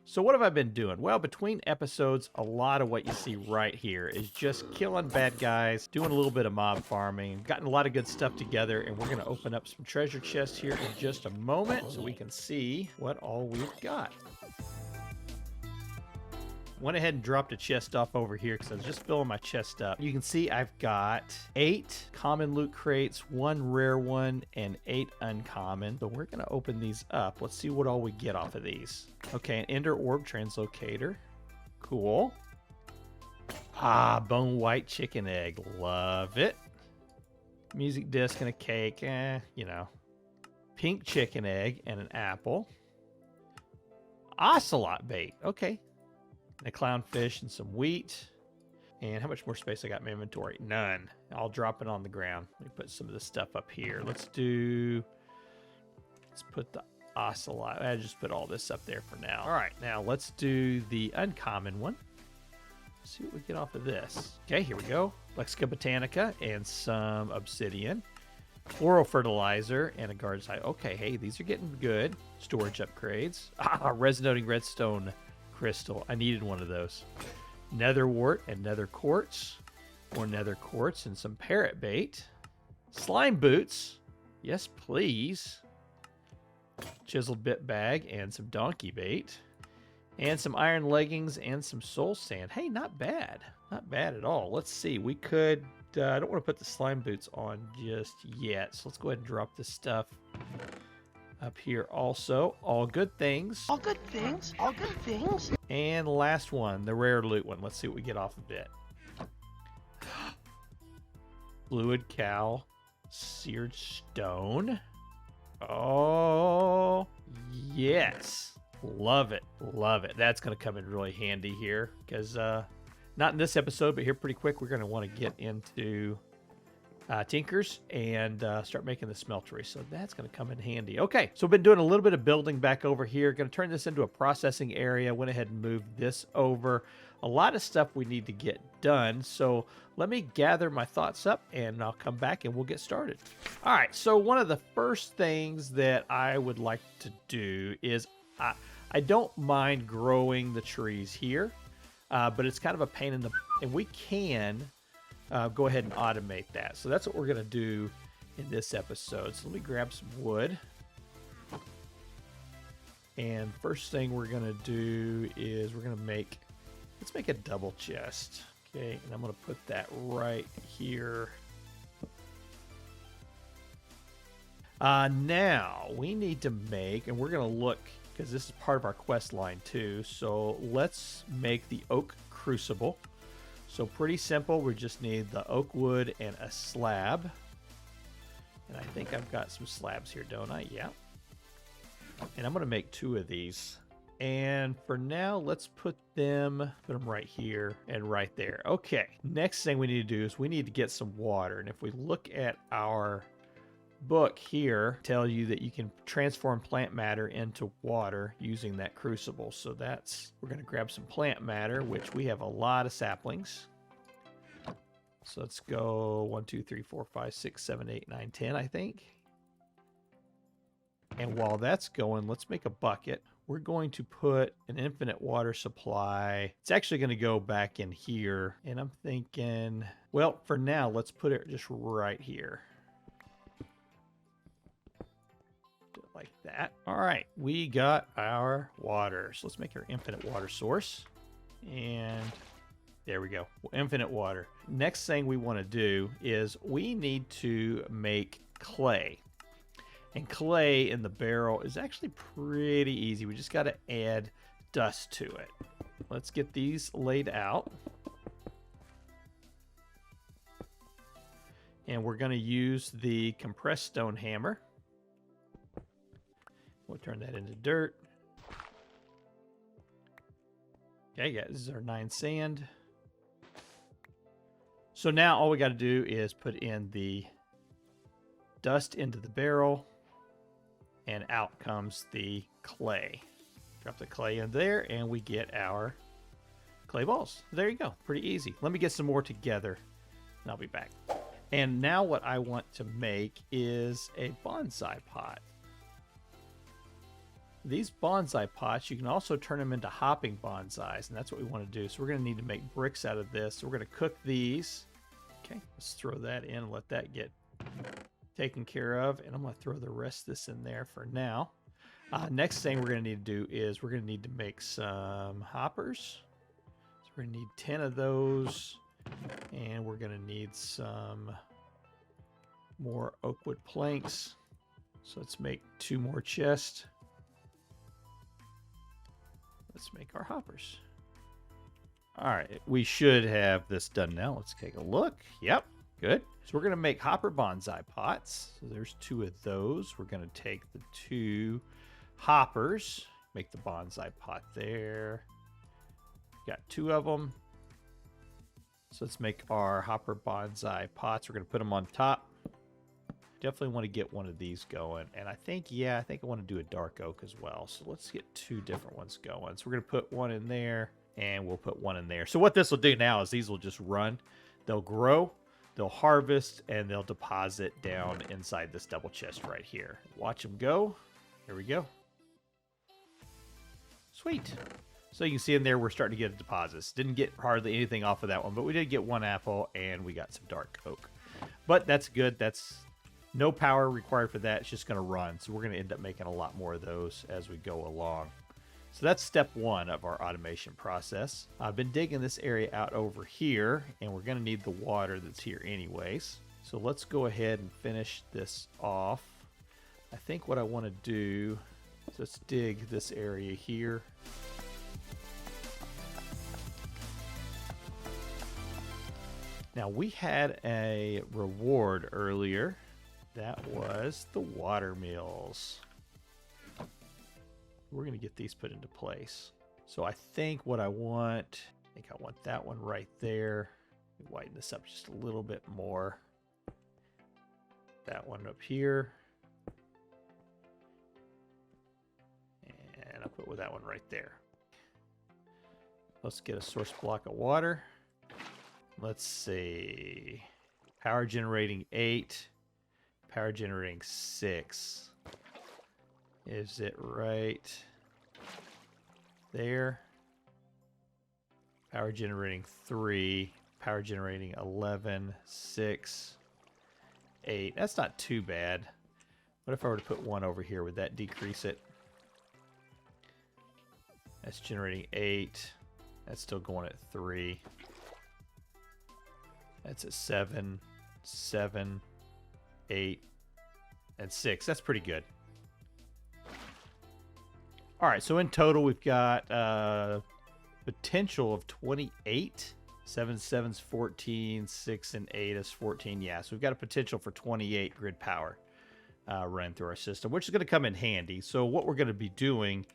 So what have I been doing? Well, between episodes, a lot of what you see right here is just killing bad guys, doing a little bit of mob farming, gotten a lot of good stuff together, and we're going to open up some treasure chests here in just a moment so we can see what all we've got. Went ahead and dropped a chest off over here because I was just filling my chest up. You can see I've got 8 common loot crates, 1 rare one, and 8 uncommon. So we're going to open these up. Let's see what all we get off of these. Okay, an Ender Orb Translocator. Cool. Ah, Bone White Chicken Egg. Love it. Music Disc and a cake. You know. Pink Chicken Egg and an apple. Ocelot Bait. Okay. A clownfish and some wheat. And how much more space I got in my inventory? None. I'll drop it on the ground. Let me put some of this stuff up here. Let's put the ocelot. I just put all this up there for now. All right, now let's do the uncommon one. Let's see what we get off of this. Okay, here we go. Lexica Botanica and some obsidian. Floral fertilizer and a garden site. Okay, hey, these are getting good. Storage upgrades. Resonating redstone crystal. I needed one of those. Nether wart and nether quartz. More nether quartz and some parrot bait. Slime boots. Yes, please. Chiseled bit bag and some donkey bait. And some iron leggings and some soul sand. Hey, not bad. Not bad at all. Let's see. We could... I don't want to put the slime boots on just yet. So let's go ahead and drop this stuff up here also. All good things. All good things. All good things. And last one, the rare loot one. Let's see what we get off of it. Fluid cow, seared stone. Oh, yes. Love it. Love it. That's going to come in really handy here because not in this episode, but here pretty quick, we're going to want to get into Tinkers and start making the smeltery. So that's going to come in handy. Okay, so I've been doing a little bit of building back over here. Going to turn this into a processing area. Went ahead and moved this over. A lot of stuff we need to get done. So let me gather my thoughts up and I'll come back and we'll get started. All right, so one of the first things that I would like to do is I don't mind growing the trees here, but it's kind of a pain in the... And we can... go ahead and automate that. So that's what we're going to do in this episode. So let me grab some wood. And first thing we're going to do is we're going to make, let's make a double chest. Okay, and I'm going to put that right here. Now we need to make, and we're going to look, because this is part of our quest line too. So let's make the Oak Crucible. So pretty simple. We just need the oak wood and a slab. And I think I've got some slabs here, don't I? Yeah. And I'm going to make 2 of these. And for now, let's put them right here and right there. Okay. Next thing we need to do is we need to get some water. And if we look at our book here, tell you that you can transform plant matter into water using that crucible. So that's, we're going to grab some plant matter, which we have a lot of saplings. So let's go 1, 2, 3, 4, 5, 6, 7, 8, 9, 10, I think. And while that's going, let's make a bucket. We're going to put an infinite water supply. It's actually going to go back in here. And I'm thinking, well, for now, let's put it just right here. Like that. All right, we got our water. So let's make our infinite water source. And there we go. Infinite water. Next thing we want to do is we need to make clay. And clay in the barrel is actually pretty easy. We just got to add dust to it. Let's get these laid out. And we're going to use the compressed stone hammer. We'll turn that into dirt. Okay, yeah, this is our 9 sand. So now all we got to do is put in the dust into the barrel, and out comes the clay. Drop the clay in there, and we get our clay balls. There you go. Pretty easy. Let me get some more together, and I'll be back. And now what I want to make is a bonsai pot. these bonsai pots, you can also turn them into hopping bonsais, and that's what we want to do. So we're going to need to make bricks out of this. So we're going to cook these. Okay, let's throw that in and let that get taken care of. And I'm going to throw the rest of this in there for now. Next thing we're going to need to do is we're going to need to make some hoppers. So we're going to need 10 of those. And we're going to need some more oak wood planks. So let's make 2 more chests. Let's make our hoppers. All right, we should have this done now. Let's take a look. Yep, good. So we're going to make hopper bonsai pots. So there's 2 of those. We're going to take the 2 hoppers, make the bonsai pot there. Got 2 of them. So let's make our hopper bonsai pots. We're going to put them on top. Definitely want to get one of these going. And I think I want to do a dark oak as well. So let's get 2 different ones going. So we're going to put one in there and we'll put one in there. So what this will do now is these will just run. They'll grow, they'll harvest, and they'll deposit down inside this double chest right here. Watch them go. Here we go. Sweet. So you can see in there we're starting to get deposits. Didn't get hardly anything off of that one, but we did get 1 apple and we got some dark oak. But that's good. That's no power required for that. It's just going to run. So we're going to end up making a lot more of those as we go along. So that's step 1 of our automation process. I've been digging this area out over here, and we're going to need the water that's here anyways. So let's go ahead and finish this off. I think what I want to do is let's dig this area here. Now we had a reward earlier. That was the water mills. We're going to get these put into place. So I think what I want, I want that one right there. Widen this up just a little bit more. That one up here. And I'll put that one right there. Let's get a source block of water. Let's see. Power generating 8. Power generating 6. Is it right there? Power generating 3. Power generating 11. 6. 8. That's not too bad. What if I were to put 1 over here? Would that decrease it? That's generating 8. That's still going at 3. That's at 7. 7. 8, and 6. That's pretty good. All right, so in total, we've got potential of 28. 7 7's 14, 6 and 8 is 14. Yeah, so we've got a potential for 28 grid power running through our system, which is going to come in handy. So what we're going to be doing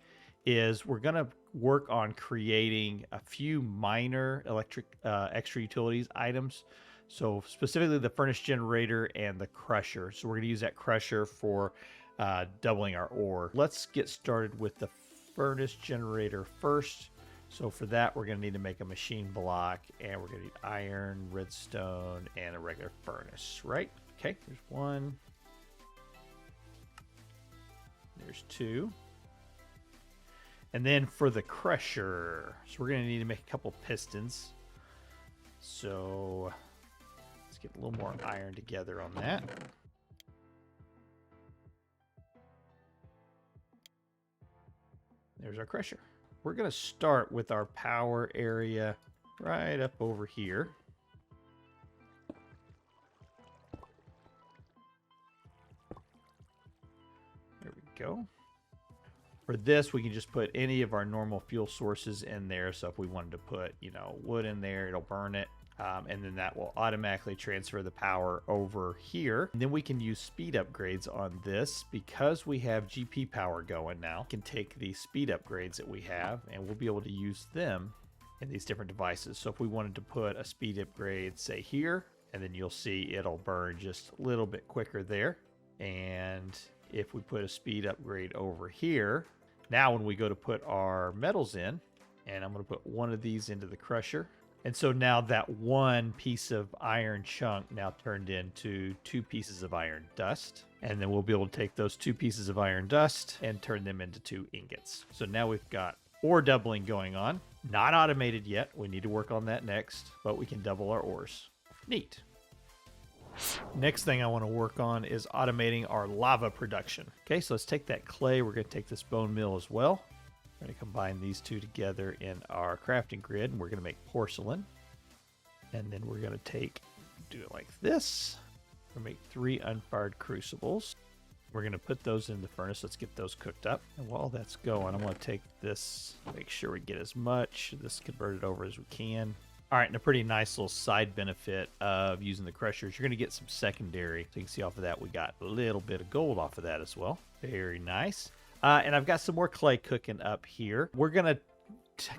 is we're going to work on creating a few minor electric extra utilities items. So specifically the furnace generator and the crusher. So we're going to use that crusher for doubling our ore. Let's get started with the furnace generator first. So for that, we're going to need to make a machine block, and we're going to need iron, redstone, and a regular furnace, right? Okay, there's 1. There's 2. And then for the crusher, so we're going to need to make a couple pistons. So let's get a little more iron together on that. There's our crusher. We're going to start with our power area right up over here. There we go. For this, we can just put any of our normal fuel sources in there. So if we wanted to put, wood in there, it'll burn it. And then that will automatically transfer the power over here. And then we can use speed upgrades on this because we have GP power going now. We can take these speed upgrades that we have and we'll be able to use them in these different devices. So if we wanted to put a speed upgrade, say here, and then you'll see it'll burn just a little bit quicker there. And if we put a speed upgrade over here, now when we go to put our metals in, and I'm going to put one of these into the crusher. And so now that one piece of iron chunk now turned into 2 pieces of iron dust. And then we'll be able to take those 2 pieces of iron dust and turn them into 2 ingots. So now we've got ore doubling going on. Not automated yet. We need to work on that next, but we can double our ores. Neat. Next thing I want to work on is automating our lava production. Okay, so let's take that clay. We're going to take this bone meal as well. We're going to combine these 2 together in our crafting grid, and we're going to make porcelain. And then we're going to do it like this. We're going to make 3 unfired crucibles. We're going to put those in the furnace. Let's get those cooked up. And while that's going, I'm going to take this, make sure we get as much of this converted over as we can. All right, and a pretty nice little side benefit of using the crushers, you're going to get some secondary. So you can see off of that, we got a little bit of gold off of that as well. Very nice. And I've got some more clay cooking up here. We're going to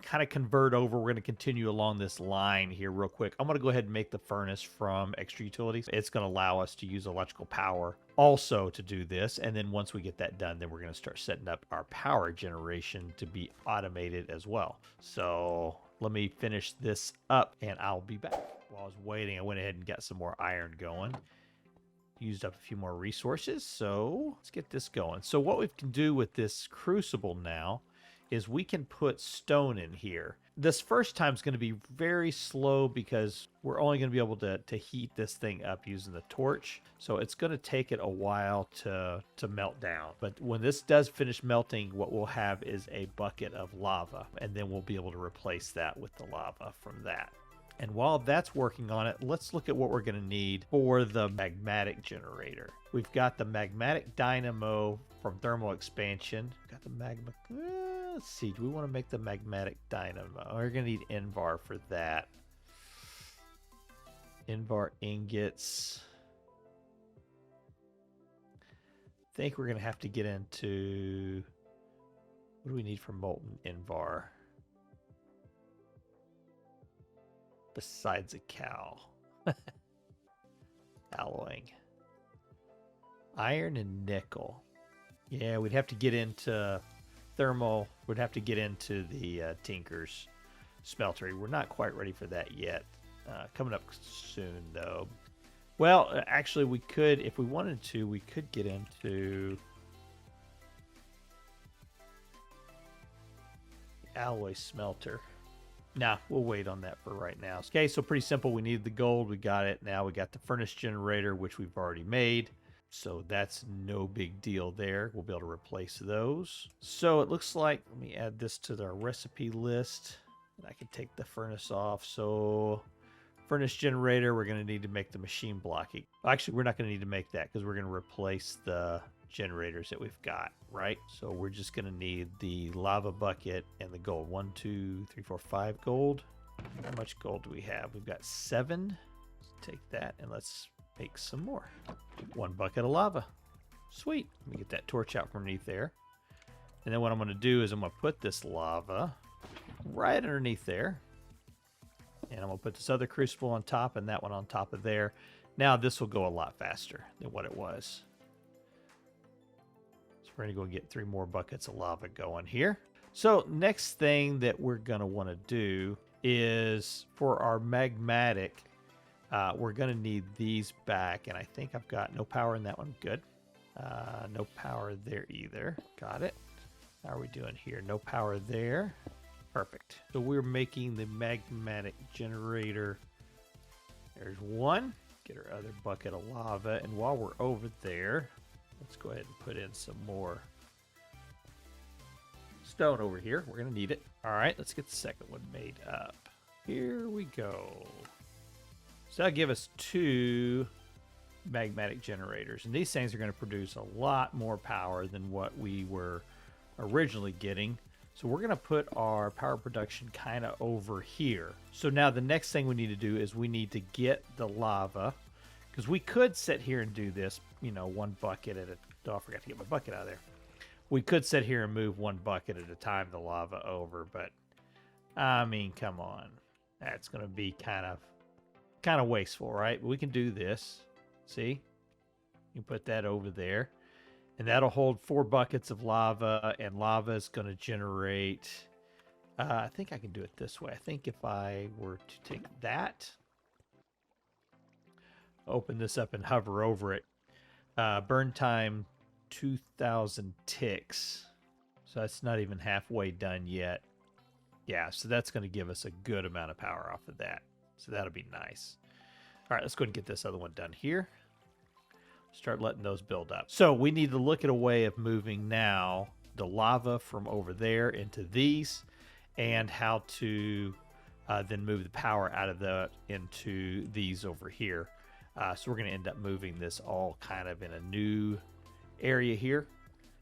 kind of convert over. We're going to continue along this line here real quick. I'm going to go ahead and make the furnace from extra utilities. It's going to allow us to use electrical power also to do this. And then once we get that done, then we're going to start setting up our power generation to be automated as well. So let me finish this up and I'll be back. While I was waiting, I went ahead and got some more iron going. Used up a few more resources, so let's get this going. So what we can do with this crucible now is we can put stone in here. This first time is going to be very slow because we're only going to be able to heat this thing up using the torch. So it's going to take it a while to melt down. But when this does finish melting, what we'll have is a bucket of lava, and then we'll be able to replace that with the lava from that. And while that's working on it, let's look at what we're going to need for the Magmatic Generator. We've got the Magmatic Dynamo from thermal expansion. Got the magma. Let's see. Do we want to make the Magmatic Dynamo? We're going to need Invar for that. Invar ingots. I think we're going to have to get into... What do we need for molten Invar? Besides a cow. Alloying. Iron and nickel. Yeah, we'd have to get into thermal. We'd have to get into the Tinker's smeltery. We're not quite ready for that yet. Coming up soon, though. Well, actually, we could, if we wanted to, we could get into the alloy smelter. Nah, we'll wait on that for right now. Okay, so pretty simple. We needed the gold. We got it. Now we got the furnace generator, which we've already made. So that's no big deal there. We'll be able to replace those. So it looks like, let me add this to our recipe list. And I can take the furnace off. So furnace generator, we're going to need to make the machine blocking. Actually, we're not going to need to make that because we're going to replace the generators that we've got, right? So we're just going to need the lava bucket and the gold. 1, 2, 3, 4, 5 gold. How much gold do we have? We've got 7. Let's take that and let's make some more. 1 bucket of lava. Sweet. Let me get that torch out from underneath there. And then what I'm going to do is I'm going to put this lava right underneath there. And I'm going to put this other crucible on top and that one on top of there. Now this will go a lot faster than what it was. We're going to go get 3 more buckets of lava going here. So next thing that we're going to want to do is for our magmatic, we're going to need these back. And I think I've got no power in that one. Good. No power there either. Got it. How are we doing here? No power there. Perfect. So we're making the magmatic generator. There's 1. Get our other bucket of lava. And while we're over there, let's go ahead and put in some more stone over here. We're going to need it. All right, let's get the second one made up. Here we go. So that'll give us 2 magmatic generators. And these things are going to produce a lot more power than what we were originally getting. So we're going to put our power production kind of over here. So now the next thing we need to do is we need to get the lava. Because we could sit here and do this, you know, 1 bucket at a... Oh, I forgot to get my bucket out of there. We could sit here and move 1 bucket at a time the lava over, but I mean, come on. That's going to be kind of wasteful, right? But we can do this. See? You put that over there. And that'll hold 4 buckets of lava, and lava is going to generate I think I can do it this way. I think if I were to take that, open this up and hover over it, burn time 2,000 ticks. So that's not even halfway done yet. Yeah, so that's going to give us a good amount of power off of that. So that'll be nice. All right, let's go ahead and get this other one done here. Start letting those build up. So we need to look at a way of moving now the lava from over there into these, and how to then move the power out of that into these over here. So we're going to end up moving this all kind of in a new area here.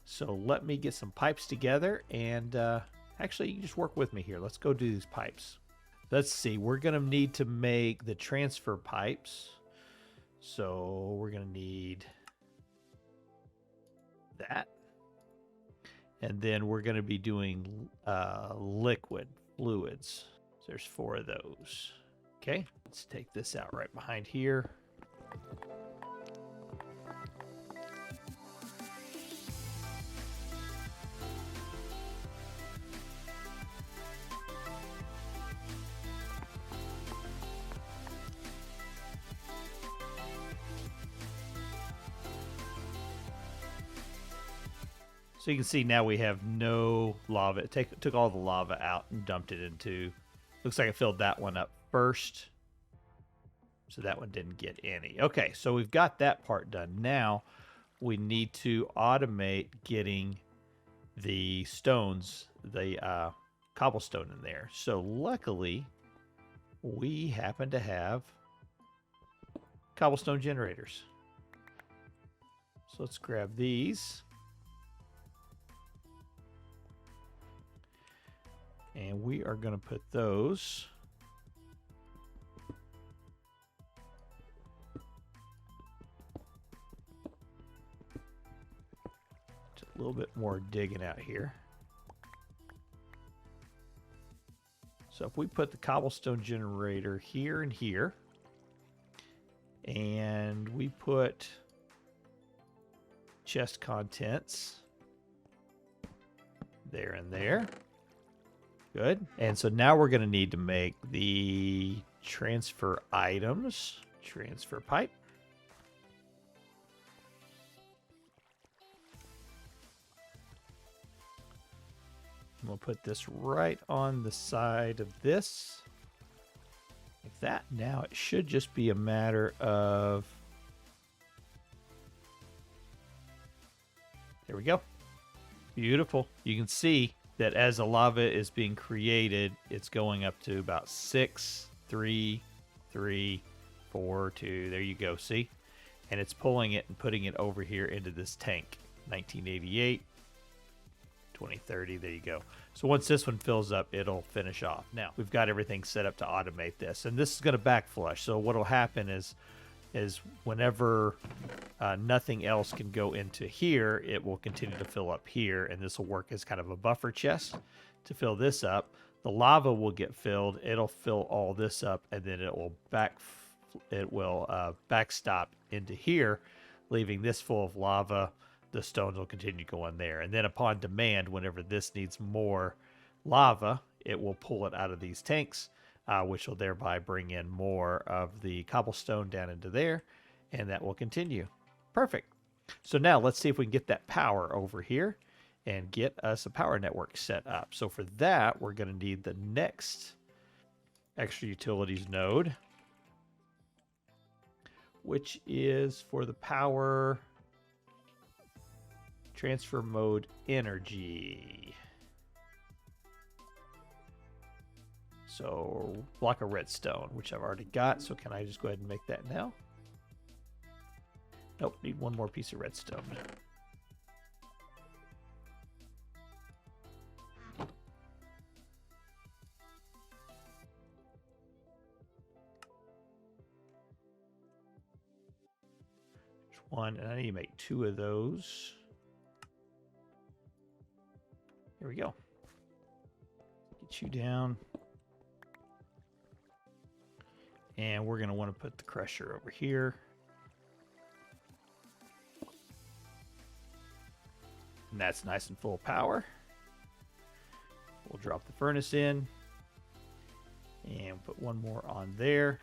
So let me get some pipes together, and actually, you can just work with me here. Let's go do these pipes. Let's see. We're going to need to make the transfer pipes. So we're going to need that. And then we're going to be doing liquid fluids. So there's 4 of those. Okay, let's take this out right behind here. So you can see now we have no lava. It took all the lava out and dumped it into... Looks like I filled that one up first. So that one didn't get any. Okay, so we've got that part done. Now we need to automate getting the stones, the cobblestone in there. So luckily, we happen to have cobblestone generators. So let's grab these. And we are going to put those just a little bit more digging out here. So if we put the cobblestone generator here and here, and we put chest contents there and there. Good. And so now we're going to need to make the transfer items. Transfer pipe. I'm going to put this right on the side of this. Like that. Now it should just be a matter of... There we go. Beautiful. You can see that as the lava is being created, it's going up to about 6, 3, 3, 4, 2. There you go. See? And it's pulling it and putting it over here into this tank. 1988, 2030. There you go. So once this one fills up, it'll finish off. Now, we've got everything set up to automate this. And this is going to backflush. So what will happen is whenever nothing else can go into here, it will continue to fill up here, and this will work as kind of a buffer chest to fill this up. The lava will get filled, it'll fill all this up, and then it will backstop into here, leaving this full of lava. The stones will continue going there, and then upon demand, whenever this needs more lava, it will pull it out of these tanks, which will thereby bring in more of the cobblestone down into there, and that will continue. Perfect. So now let's see if we can get that power over here and get us a power network set up. So for that, we're going to need the next extra utilities node, which is for the power transfer mode energy. So block of redstone, which I've already got. So can I just go ahead and make that now? Nope, need one more piece of redstone. There's one, and I need to make 2 of those. Here we go. Get you down. And we're going to want to put the crusher over here. And that's nice and full power. We'll drop the furnace in and put one more on there.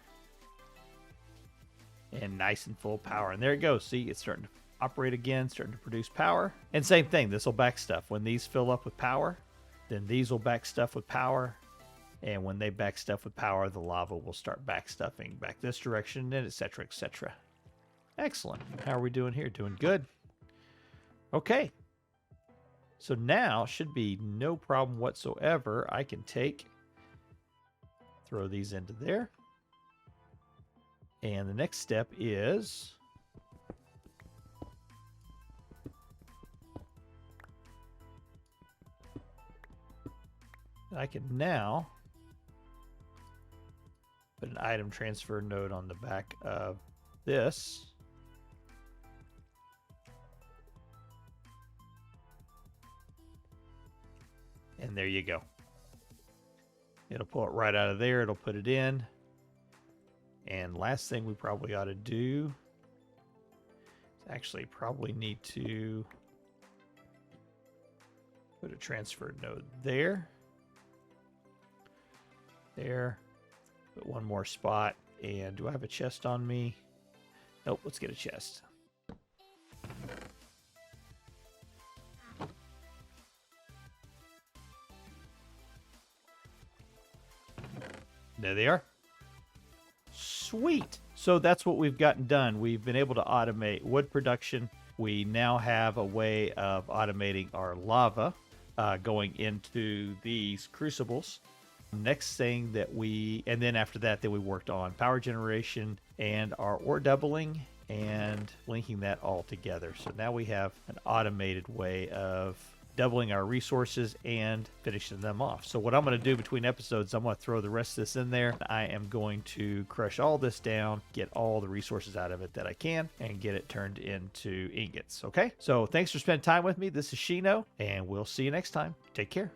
And nice and full power. And there it goes. See, it's starting to operate again, starting to produce power. And same thing, this will back stuff. When these fill up with power, then these will back stuff with power. And when they back stuff with power, the lava will start back stuffing back this direction, and etc., etc. Excellent. How are we doing here? Doing good. Okay. So now should be no problem whatsoever. I can throw these into there. And the next step is I can now put an item transfer node on the back of this. And there you go. It'll pull it right out of there. It'll put it in. And last thing we probably ought to do is actually probably need to put a transfer node there. There. Put one more spot. And do I have a chest on me? Nope, let's get a chest. There they are. Sweet. So that's what we've gotten done. We've been able to automate wood production. We now have a way of automating our lava going into these crucibles. Next thing that and then after that, we worked on power generation and our ore doubling and linking that all together. So now we have an automated way of doubling our resources and finishing them off. So what I'm going to do between episodes, I'm going to throw the rest of this in there. I am going to crush all this down, get all the resources out of it that I can, and get it turned into ingots. Okay? So thanks for spending time with me. This is Shino, and we'll see you next time. Take care.